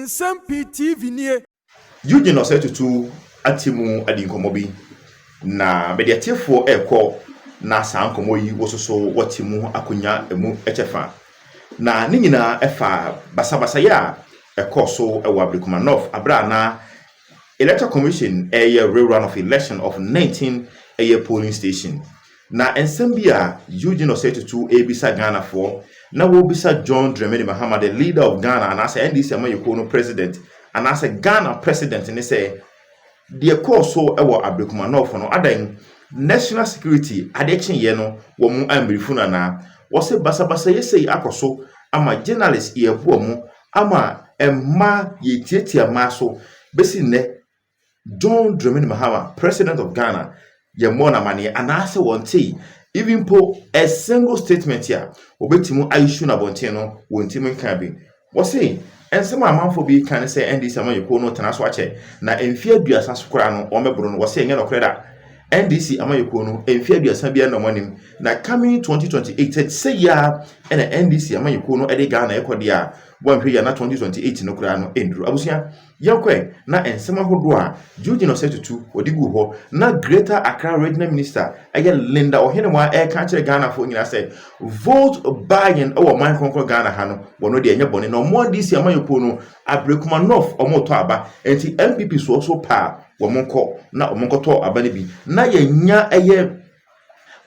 Nsem-Pii TV nie. Eugene Osie Tutu atimu adinkomobi na mediatifo eko na sankomo yi wososo watimu akunya emu echefa na ni nyina efa basabasa ya eko so ewa Ablekuma North abra na electoral commission rerun of election of 19 polling station na Nsem-Pii Eugene Osie Tutu ebisa Ghana for na wo bisa John Dramani Mahama, the leader of Ghana, and as NDC Amayokono president, and as a Ghana president, and they say the course so ewa Ablekuma North no adan national security adechen yeno wo mu ambrifuna na wose basabasa yesei akoso ama journalist ye bo mu ama emma yetietia maso besi ne John Dramani Mahama, president of Ghana, ye mona mani anase wonti even po a single statement here obetimu aishu na bonteno wontimu nkabi wose ensema amanfo bi kan say NDC Amayokono tanaso ache na emfia duasa sokora no omebro no wose enye no kreda NDC Amayokono emfia duasa bia no monim na coming 2028 say ya ena NDC Amayokono ede Ghana ekode a wanhwe ya na 2028 no kura no endru abusia yakwe na ensema hodo a Eugene Osie Tutu odigu ho na Greater Accra Regional Minister eye Linda Ohenema ka kire Ghana fo nyina say vote buying our man konko Ghana ha no wono de enye bone no mo DC Amayokono Ablekuma North omo to aba enti MPP so pa wo monko na omonko to aba ne bi na yenya eye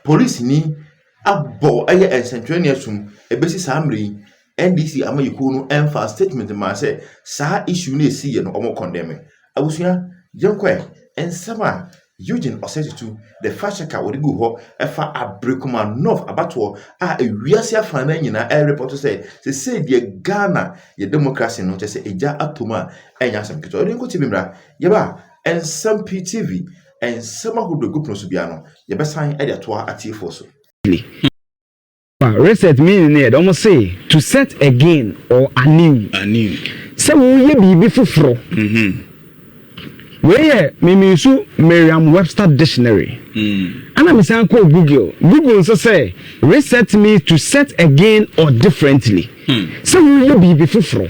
police ni abo eye ensentwani asum ebesi samri NDC Amayokono emfa statement ma say sa issue na esi ye no omo condemn abusia yankwe ensama Eugene Osie Tutu the fashaka wodigu ho efa Ablekuma North abato a ewiase afana nyina report say the Ghana ye democracy no say eja atoma enya samkito odi nkoti bimra yeba Nsem-Pii TV ensama hodo group no so bia no yebesan e de atoa atifo so reset meaning it almost say to set again or anew. So we be fufro. Where me so Merriam-Webster dictionary. And I'm saying call Google so say reset me to set again or differently. So we be fufro.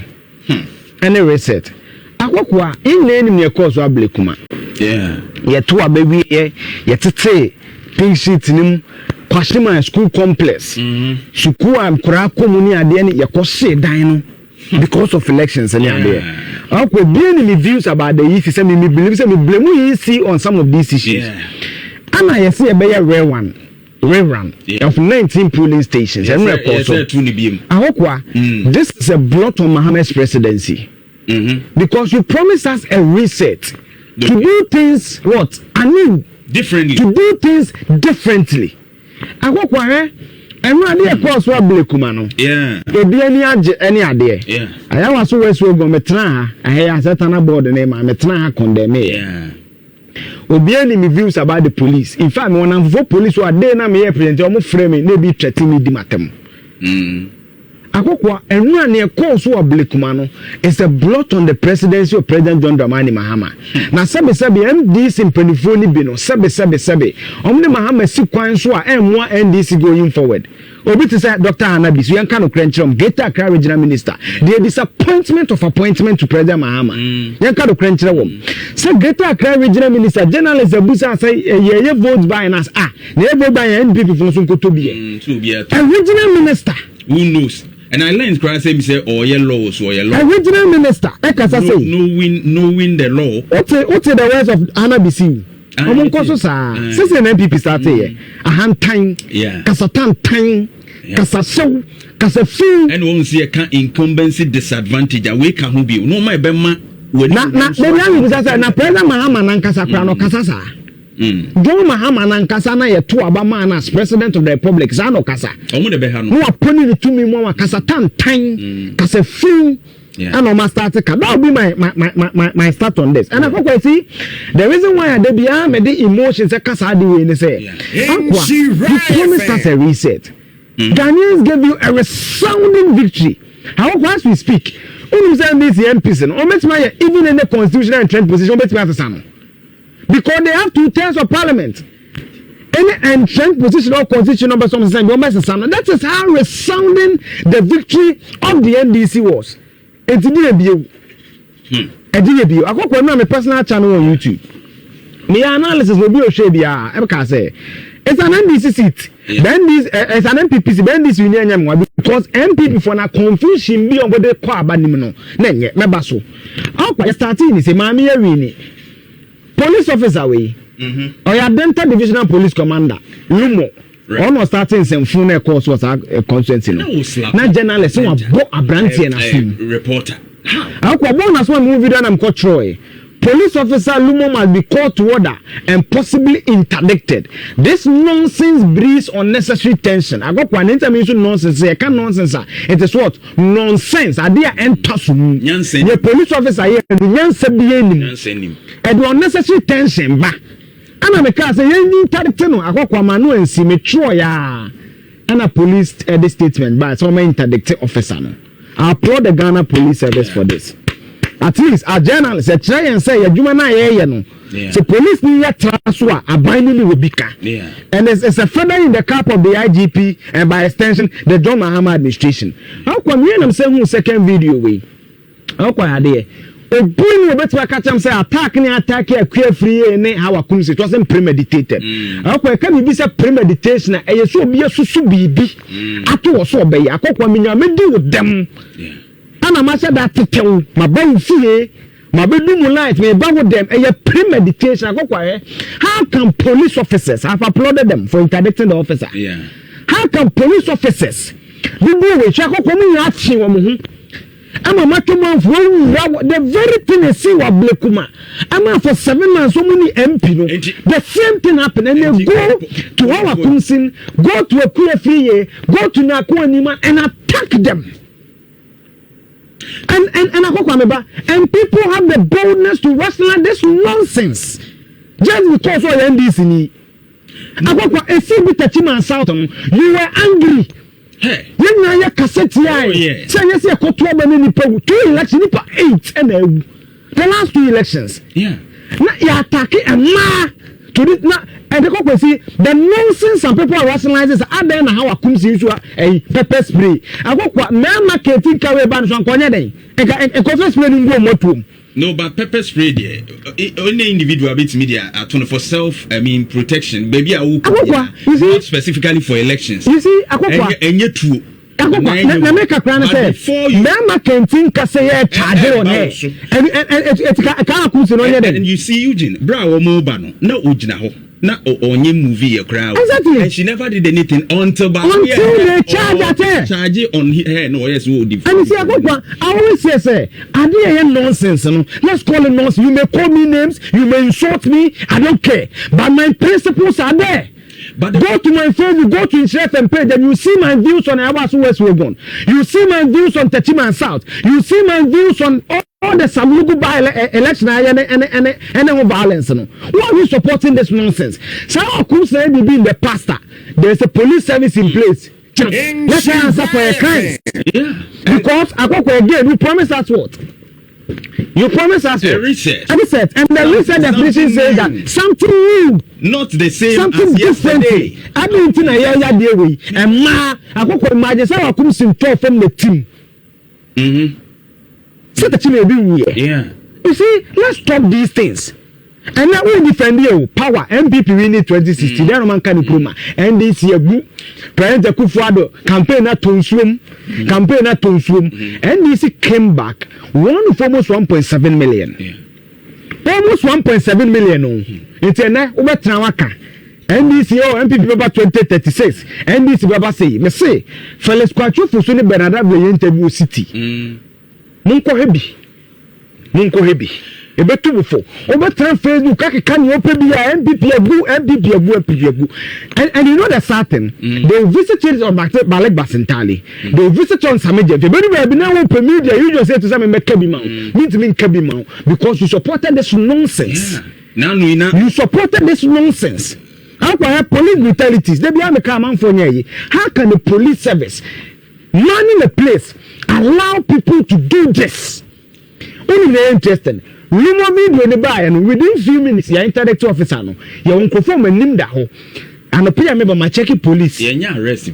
And a reset. Akwa in name me cause Ablekuma. Yeah to a baby ye tete pink sheet nim Kwashima school complex. Suku am kura komuni ade ne yakose dan no because of elections and there. Okay, being views about the issue say me believe say me blame we see on some of these issues. And I see a better rare run of 19 polling stations. And this is a blot on Mahama's presidency. Because you promised us a reset to do things what? I mean differently. To do things differently. Akwakwa enwade e course wa Ablekuma no ebi ani ade aya waso weso go metena ha ahe asetana board na ma metena ha condemn obi ani me views about the police in fact me wona for police wa dey na me represent omo frame na bi threaten me di matem Akwakwa enwade e course wa Ablekuma no is a blot on the presidency of President John Dramani Mahama na sebe MDC mpanifo ni bi no sebe omne Mahama si kwan so a enwa NDC going forward obi to say Dr. Anabi so yanka no krenchrom Greater Accra Regional Minister the disappointment of appointment to President Mahama yanka no krenchrom say Greater Accra Regional Minister journalist abusa say ye vote by us na vote by NPP for so nkoto bi a regional minister who knows. And I learned cry say or yellow so yellow. Original minister, Ekasa say knowing the law. What's the words of Anabisi? Omonkoso sa. Since the MPP started here, a hand time, kasatan time, kasaso, kasafin. And won't see a incumbency disadvantage. Away can be no my bema. Na President Mahama nankasa krano kasasa. John Mahama nankasa na ye to abama na as president of the republic sa no kasa. Omo de be ha no. No aponi ni tumi mo kasa tan kasa fin. And I must start that will be my start on this. And I see the reason why I did be the emotions that kasa di we say. You promised us a reset. Ghanaians gave you a resounding victory. How as we speak, when say this MPs no met my even in the constitutional and trend position met me as because they have 2/3 of parliament. Any entrenched position or constitution number something that is how resounding the victory of the NDC was. Edie bi akokwa no my personal channel on YouTube. Me analysis will be share bia e ka say it's an NDC seat. Then this it's an MPP then this union because MPP for na confusion bi on body kwa abanim no na nye meba so. Akwa starting ni say maami ya wini. Police officer we. Oya Delta Divisional Police Commander Lumo. Ono starting Nsem-Pii na course was a constituency no. Na journalist so bo abrantie na film reporter. Akwa bonus one movie that I'm called Troy. Police officer Lumo must be called to order and possibly interdicted. This nonsense breeds unnecessary tension. I got one intermission nonsense. I can't nonsense. It is what? Nonsense. I dare enter some. The police officer here and the Nsem-Pii. And the unnecessary tension. Ba. And I'm a case. You interdict no. I got one manu and see me Troy ya. And a police the statement. But so my interdicted officer no. I applaud the Ghana Police Service for this. At least a journalist try and say adwuma na ye no. So police ni ya transfer abandon will be ka. And it's a feather in the cap of the IGP and by extension the John Mahama administration. How come you am say who second video we? How come ade? Obi no betima catch am say attack akwa free ne how akum say it wasn't premeditated. How come can be say premeditation na e so obi asusu bibi. Ato wo so obey akokwa minya medi with them. Ana ma say that tetew ma ba fie ma be do light me ba with them a premeditation akokwa how can police officers have applauded them for interdicting the officer? How can police officers do we akokwa mu ya chi wo mu ama matoma for the very thing they see Ablekuma ama for 7 months so many MP no the same thing happen and they go to our council go to a free go to Nakuanima and attack them. And people have the boldness to wrestle this nonsense just because of NDC ni. Akokwa esi bi tachima south you were angry. Hey, you know your cassette here. Say yes, you got 2 elections, 8 and the last 2 elections. Now you attack it and to this now. And the couple see the nonsense some people are rationalizing. I don't know how I come to a pepper spray. I go what man marketing carry ban so ankonya den. E pepper spray ni go motum. No, but pepper spray there. Only individual bit media are for protection. Baby, I will not specifically for elections. You see, and yet true. Na make a plan say mama can think say charge on her and it can't come no and you see Eugene bra wo mo ba no ogina ho na onye movie a crowd exactly and she never did anything until they charge at her charge on her no yes wo di and you see I always say I dey nonsense no let's call it nonsense. You may call me names, you may insult me, I don't care, but my principles are there. But go to my Facebook, go to Nsem-Pii, and you see my views on Awasu West Wagon. You see my views on Techiman South. You see my views on all the Samugu by election and violence. Why are you supporting this nonsense? So how could say be in the pastor? There's a police service in place. Let's answer for a crime. Because again, we promise us what? You promise us a research. And the research definition says that something new, not the same something as different. I don't think I hear the way. And ma, I go for imagine how I come from the team. So the team will be here. You see, let's stop these things. And now we defend you power. MPP winning 2016. There man can prove. And this year, President Kufuado campaign at Tonsum, and this came back almost 1.7 million. Almost 1.7 million. It's a na ubetrawaka. And this year MPP about 2036. And this baba say, me say, Felix Kwachu Fusuni Bernada we interview city. Munko hebi. Ebetu befo obetra Facebook can you open the MPP agu and you know the certain they visit it on Balek Basentali they visit on Sameje be now open media you just say to some make kabi man because you supported this nonsense. Now you supported this nonsense. How can have police brutalities they be am come for here? How can the police service running the place allow people to do this? Only very interesting. Lumo video ne buy and within few minutes your intellectual officer no you won't conform and name that ho and the pay member my check police arrest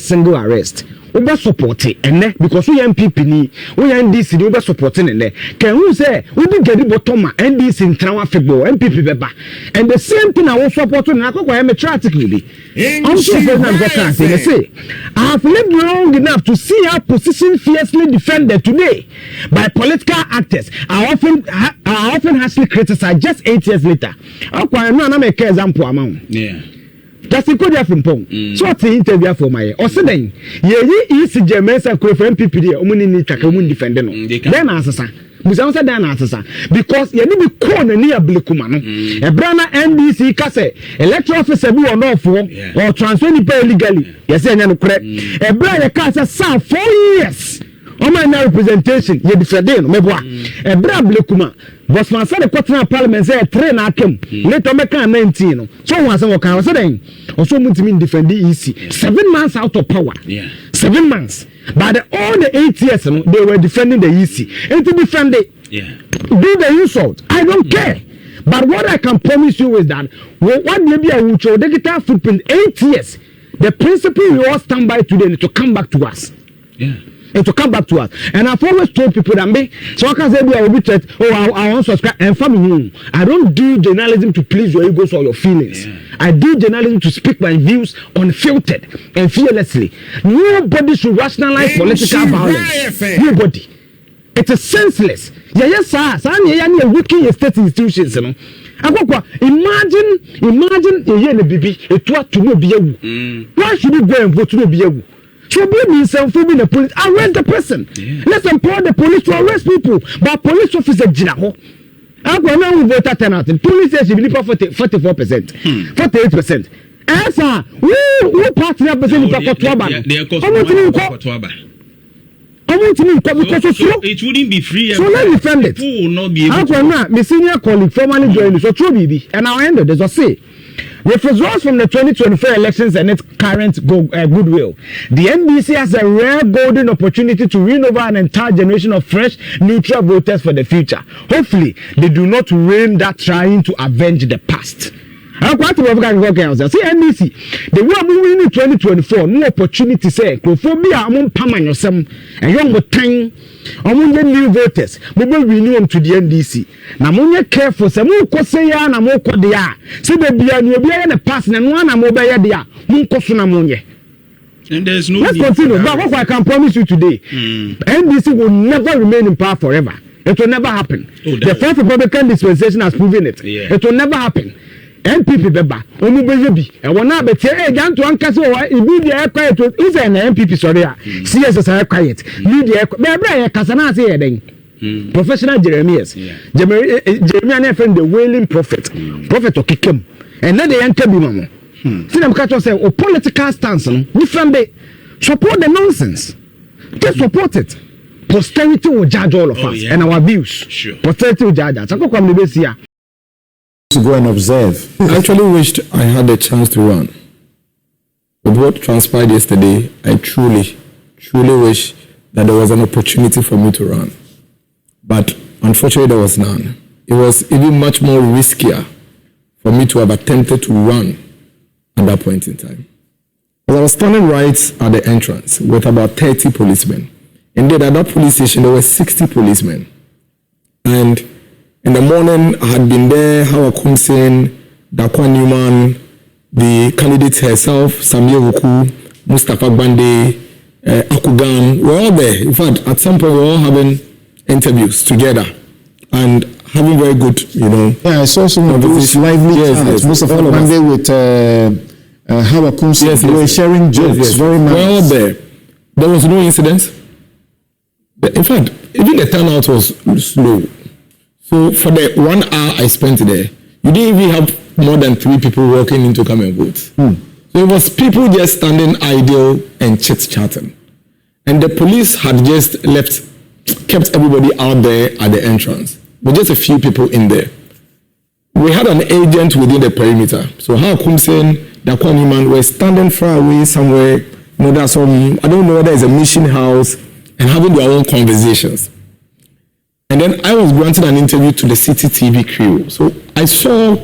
single arrest over support it and because we MPP ni we NDC ni over supporting and can who say we be get the bottom NDC in Trawa Febo MPP beba and the same thing I was supporting na ko am tragically I'm so very say I have lived long enough to see our position fiercely defended today by political actors I often harshly criticized just 8 years later I no make example amount that's a good from Pong. So what's the interview for my or saying, ye is James and Crow for MPP, Omuni Takamun defending. Then answer, Musa then answer because you need to call near Ablekuma North. A brana NDC Casse, electoral officer or no for or transfer illegally. Yes, and correct. A brother Casa sa 4 years. On my representation, you defending me boy. A brother Ablekuma. But my son, the quarter parliament said, train I came. Later, make 19. So, once I was saying, also, mean defend the EC. 7 months out of power. 7 months. But all the 8 years, they were defending the EC. And to defend it, do the insult. I don't care. But what I can promise you is that, what maybe I will show digital footprint 8 years, the principle we all stand by today to come back to us. And to come back to us. And I've always told people that me, so I can say, I will be chat, I want to subscribe and family. I don't do journalism to please your egos or your feelings. I do journalism to speak my views unfiltered and fearlessly. Nobody should rationalize political violence. Nobody. It is senseless. Yes, sir. You're working state institutions. Imagine, a baby, a twat to no be. Why should you go and vote to no be? So be Nsem-Pii the police, arrest the person. Let's empower the police to arrest people. But police officer Jinaho. I'm going to vote turnout. Police says you believe 44%, 48%. Esa, who party represent it wouldn't be free. So let's defend it. People will not be able to. My senior colleague formally joined so true BB, and I'll end it. There's a say. With results from the 2024 elections and its current goodwill, the NDC has a rare golden opportunity to win over an entire generation of fresh, neutral voters for the future. Hopefully, they do not reign that trying to avenge the past. I'm quite see NDC. They were moving in 2024. No opportunity say, Crophobia among Pamanyosem and young time among the new voters. We will renew them to the NDC. Namunya careful, some more Kosea, and more Kodia. See the Bian will be in the past and one mobile dia, Munkosunamunya. And there's no. Let's continue. But what I can promise you today, NDC will never remain in power forever. It will never happen. The Fourth Republican dispensation has proven it. It will never happen. MPP beba omu beyebi e wona be tie e janto anka se o ibi dey quiet is an MPP sorry CS say quiet media be bra e kasa na say e den professional Jeremias Jeremiah na friend the wailing prophet okikem and na dey enter bi mamo see them catch us say o political stance no different be support the nonsense just support it. Posterity will judge all of us and our views. Posterity will judge us. To go and observe. I actually wished I had a chance to run. With what transpired yesterday, I truly wish that there was an opportunity for me to run. But unfortunately, there was none. It was even much more riskier for me to have attempted to run at that point in time. As I was standing right at the entrance with about 30 policemen. Indeed, at that police station, there were 60 policemen. And in the morning, I had been there, Hawa Kumsen, Dakwa Newman, the candidate herself, Samir Wuku, Mustafa Bande, Akugan, we're all there. In fact, at some point, we were all having interviews together and having very good, Yeah, I saw some of those lively chats. Mustafa Bande with Hawa Kumsen. We were sharing jokes, very nice. We're all there. There was no incident. In fact, even the turnout was slow. So for the 1 hour I spent there, you didn't even have more than 3 people walking in to come and vote. So it was people just standing idle and chit-chatting. And the police had just kept everybody out there at the entrance, but just a few people in there. We had an agent within the perimeter. So how Kumsen, Dakwa Newman were standing far away somewhere. There's some, I don't know whether it's a mission house, and having their own conversations. And then I was granted an interview to the City TV crew. So I saw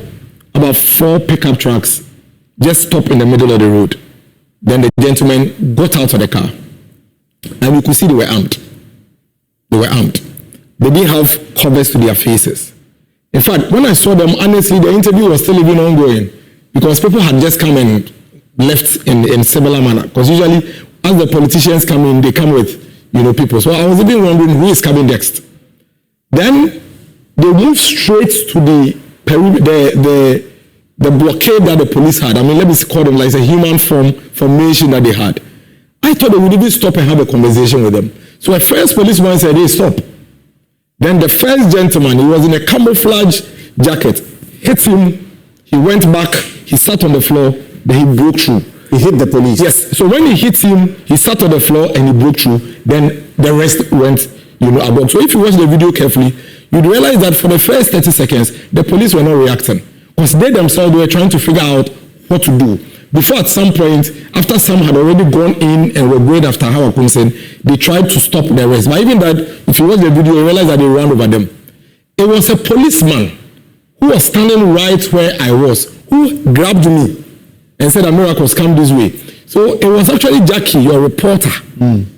about 4 pickup trucks just stop in the middle of the road. Then the gentleman got out of the car and you could see they were armed. They were armed. They didn't have covers to their faces. In fact, when I saw them, honestly, the interview was still even ongoing because people had just come and left in similar manner. Because usually, as the politicians come in, they come with, people. So I was even wondering who is coming next. Then they moved straight to the blockade that the police had. I mean, let me call them like a human formation that they had. I thought they would even stop and have a conversation with them. So a first policeman said, hey, stop. Then the first gentleman, he was in a camouflage jacket, hit him, he went back, he sat on the floor, then he broke through. He hit the police? Yes. So when he hit him, he sat on the floor and he broke through. Then the rest went, abroad. So if you watch the video carefully, you'd realize that for the first 30 seconds, the police were not reacting. Because they themselves were trying to figure out what to do. Before at some point, after some had already gone in and were going after Hawa Kunsen, they tried to stop the rest. But even that, if you watch the video, you realize that they ran over them. It was a policeman who was standing right where I was, who grabbed me and said, "Miracles, come this way." So it was actually Jackie, your reporter,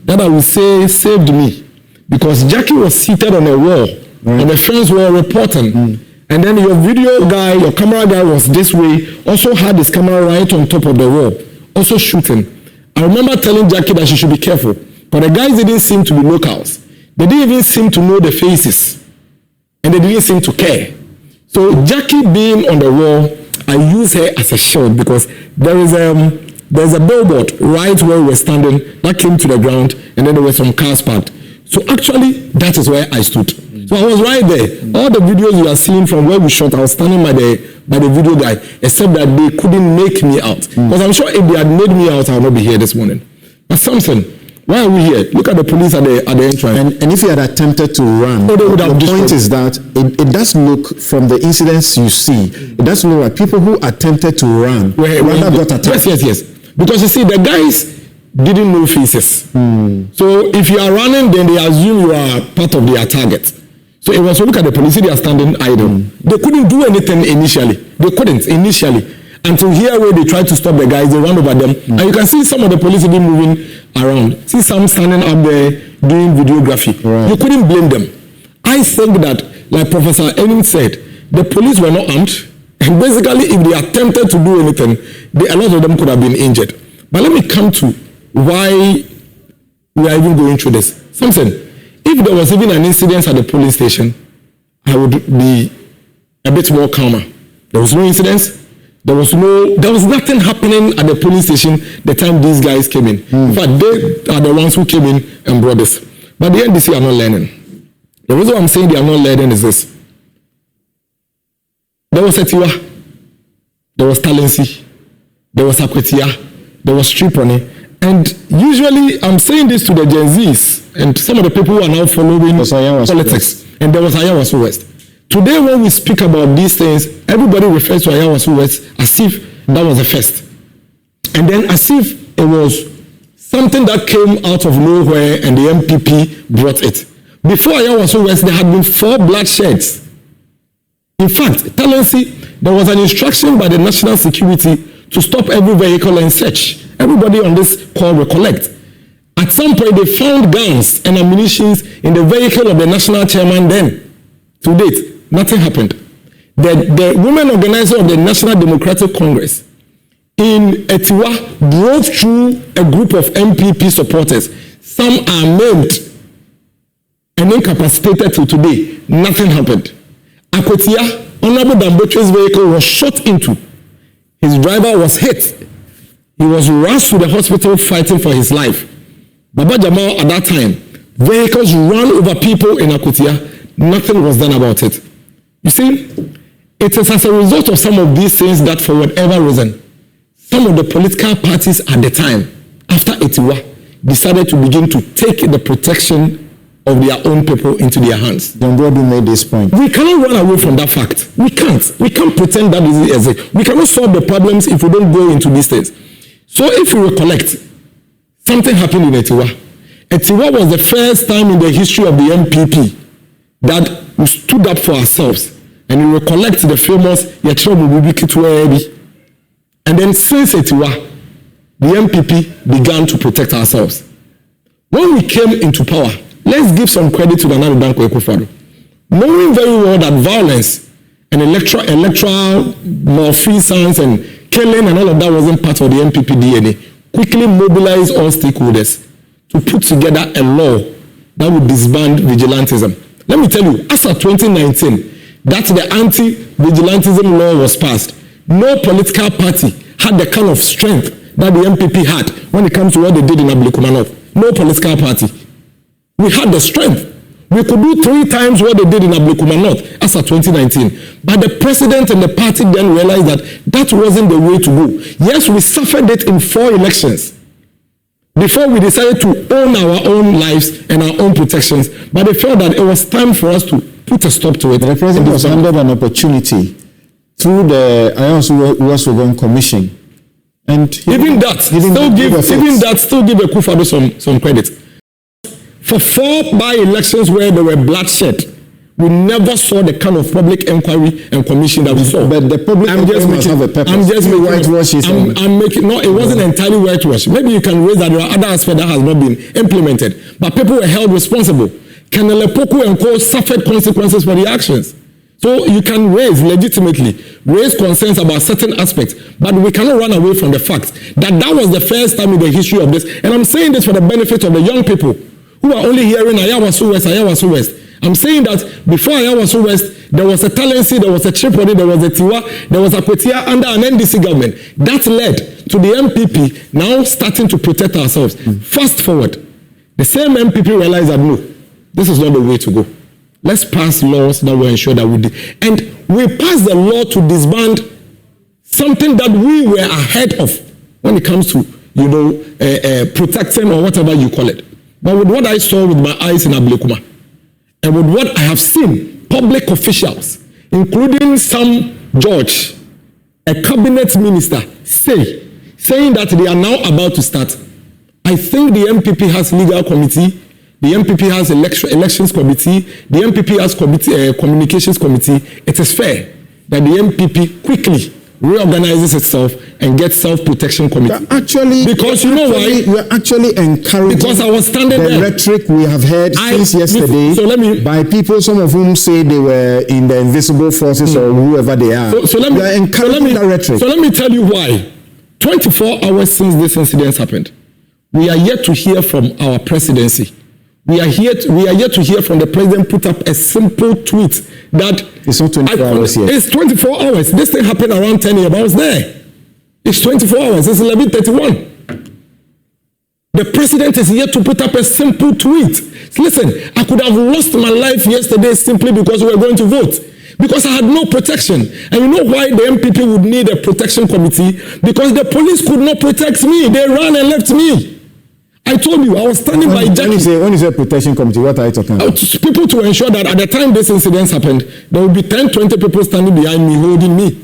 that I would say saved me. Because Jackie was seated on a wall, on a fence wall reporting. And then your video guy, your camera guy was this way, also had his camera right on top of the wall, also shooting. I remember telling Jackie that she should be careful. But the guys didn't seem to be locals. They didn't even seem to know the faces. And they didn't seem to care. So Jackie being on the wall, I use her as a shield because there's a billboard right where we were standing that came to the ground, and then there were some cars parked. So actually, that is where I stood. So I was right there. All the videos you are seeing from where we shot, I was standing by the video guy, except that they couldn't make me out. Because I'm sure if they had made me out, I would not be here this morning. But Samson, why are we here? Look at the police at the entrance. And if you had attempted to run, they would have the point is that it does look, from the incidents you see, it does look like people who attempted to run got attacked. Yes. Because you see, the guys didn't know faces. So if you are running, then they assume you are part of their target. So it was to look at the police, they are standing idle. They couldn't do anything initially. They couldn't initially. Until here where they tried to stop the guys, they ran over them. And you can see some of the police even moving around. See some standing up there doing videography. Right. You couldn't blame them. I think that, like Professor Enin said, the police were not armed. And basically, if they attempted to do anything, a lot of them could have been injured. But let me come to why we are even going through this. Something. If there was even an incident at the police station, I would be a bit more calmer. There was no incidents. There was nothing happening at the police station the time these guys came in. In fact, they are the ones who came in and brought this. But the NDC are not learning. The reason I'm saying they are not learning is this. There was Etiwa, there was Talensi, there was Akwetia, there was Triponi. And usually, I'm saying this to the Gen Zs and some of the people who are now following politics. And there was Ayawaso West. Today, when we speak about these things, everybody refers to Ayawaso West as if that was a first. And then as if it was something that came out of nowhere and the MPP brought it. Before Ayawaso West, there had been 4 bloodsheds. In fact, Talensi, there was an instruction by the National Security to stop every vehicle and search. Everybody on this call recollect. At some point, they found guns and ammunition in the vehicle of the national chairman then. To date, nothing happened. The women organizer of the National Democratic Congress in Etiwa drove through a group of MPP supporters. Some are maimed and incapacitated till today. Nothing happened. Akwetia, Honorable Damboche's vehicle was shot into. His driver was hit. He was rushed to the hospital fighting for his life. Baba Jamal at that time, vehicles ran over people in Akwetia. Nothing was done about it. You see, it is as a result of some of these things that for whatever reason, some of the political parties at the time, after Etiwa, decided to begin to take the protection of their own people into their hands. John Broadu made this point. We cannot run away from that fact. We can't. We can't pretend that is as it. We cannot solve the problems if we don't go into these things. So if you recollect, something happened in Etiwa. Etiwa was the first time in the history of the MPP that we stood up for ourselves. And you recollect the famous Yetro Mubibi Kitwebi. And then since Etiwa, the MPP began to protect ourselves. When we came into power, let's give some credit to the Nana Dankwa Akufo-Addo. Knowing very well that violence and electoral malfeasance and killing and all of that wasn't part of the MPP DNA, quickly mobilized all stakeholders to put together a law that would disband vigilantism. Let me tell you, as of 2019, that the anti-vigilantism law was passed, no political party had the kind of strength that the MPP had when it comes to what they did in Ablekuma North. No political party. We had the strength. We could do 3 times what they did in Ablekuma North as of 2019. But the president and the party then realized that that wasn't the way to go. Yes, we suffered it in 4 elections before we decided to own our own lives and our own protections. But they felt that it was time for us to put a stop to it. The president was handed an opportunity through the Ayos Commission. And even that, still give Akufo-Addo some credit. For 4 by-elections where there were bloodshed, we never saw the kind of public inquiry and commission that we saw. But the public inquiry must have a purpose. It wasn't entirely whitewash. Maybe you can raise that there are other aspects that has not been implemented. But people were held responsible. Colonel Epoku and co suffered consequences for the actions. So you can legitimately raise concerns about certain aspects, but we cannot run away from the fact that that was the first time in the history of this. And I'm saying this for the benefit of the young people who are only hearing Ayawaso West. I'm saying that before Ayawaso West, there was a Talensi, there was a Tripoli, there was a Tiwa, there was a Kwetia under an NDC government. That led to the MPP now starting to protect ourselves. Fast forward, the same MPP realized that no, this is not the way to go. Let's pass laws that will ensure that we do. And we passed the law to disband something that we were ahead of when it comes to, protecting or whatever you call it. But with what I saw with my eyes in Ablekuma, and with what I have seen public officials, including some judge, a cabinet minister, saying that they are now about to start, I think the MPP has legal committee, the MPP has elections committee, the MPP has communications committee. It is fair that the MPP quickly reorganizes itself and gets self-protection committee. Because you know why? We're actually encouraging because I was standing the there. rhetoric we have heard since yesterday by people, some of whom say they were in the invisible forces or whoever they are. Let me tell you why. 24 hours since this incident happened, we are yet to hear from our presidency. We are yet to hear from the president put up a simple tweet that it's not 24 hours yet. It's 24 hours. This thing happened around 10 a.m. I was there. It's 24 hours. It's 11:31. The president is yet to put up a simple tweet. Listen, I could have lost my life yesterday simply because we were going to vote. Because I had no protection. And you know why the MPP would need a protection committee? Because the police could not protect me. They ran and left me. I told you, I was standing by Jackie. When you say protection committee, what are you talking about? People to ensure that at the time this incident happened, there would be 10, 20 people standing behind me, holding me.